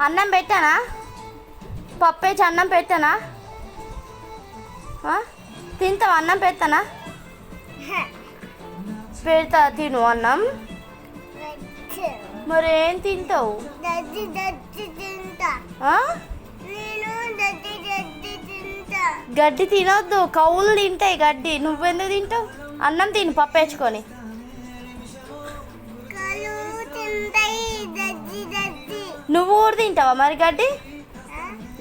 అన్నం పెట్టానా? పప్పు వేసి అన్నం పెట్టానా? తింటావు? అన్నం పెడతానా? పెడతా, తిను అన్నం. మరి ఏం తింటావు? గడ్డి తినొద్దు, కౌలు తింటాయి గడ్డి. నువ్వెందుకు తింటావు? అన్నం తిను పప్పు వేసుకొని. నువ్వు కూడా తింటావా మరి గడ్డి?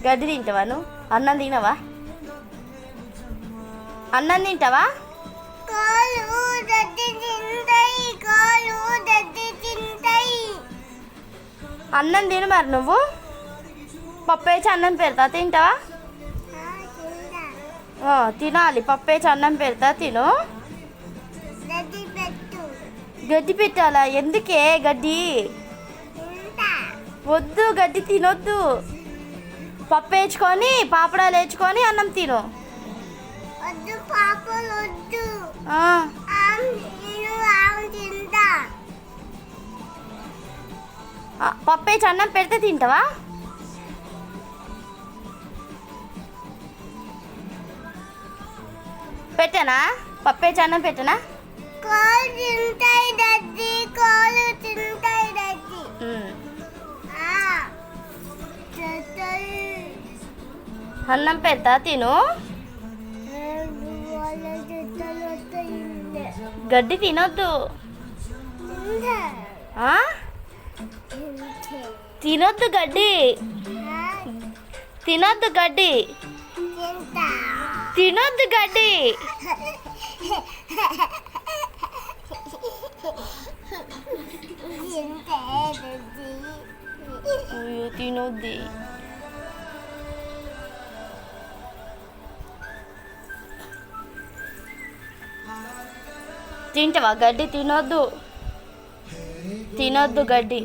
గడ్డి తింటావా నువ్వు? అన్నం తినవా? అన్నం తింటావా? అన్నం తిను మరి. నువ్వు పప్పు వేసి అన్నం పెడతా, తింటావా? తినాలి. పప్పు వేసి అన్నం పెడతా, తిను. గడ్డి పెట్టాలా? ఎందుకే గడ్డి? వద్దు, గడ్డి తినొద్దు. పప్పు వేసుకొని పాపడాలు వేసుకొని అన్నం తిను. పప్పు వేసి అన్నం పెడితే తింటావా? పెట్టానా? పప్పు వేసి అన్నం పెట్టానా? అన్నం పెడతా, తిను. గడ్డి తినొద్దు. తినొద్దు గడ్డి. తినొద్దు గడ్డి. తినొద్దు గడ్డి. తినొద్ది. తింటావా గడ్డి? తినొద్దు, తినొద్దు గడ్డి.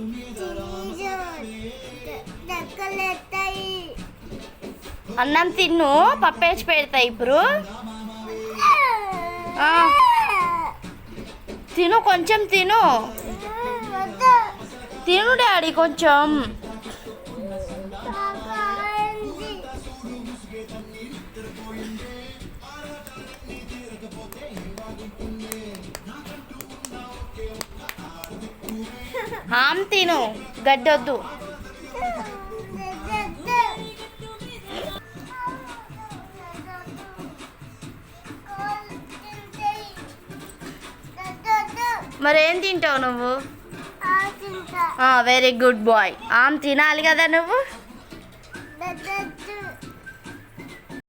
అన్నం తిన్ను, పప్పు వేసి పెడతా ఇప్పుడు. తిను, కొంచెం తిను. తిను డాడీ కొంచెం. తిను, గడ్డి వద్దు. మరేం తింటావు నువ్వు? Very good boy. తినాలి కదా నువ్వు.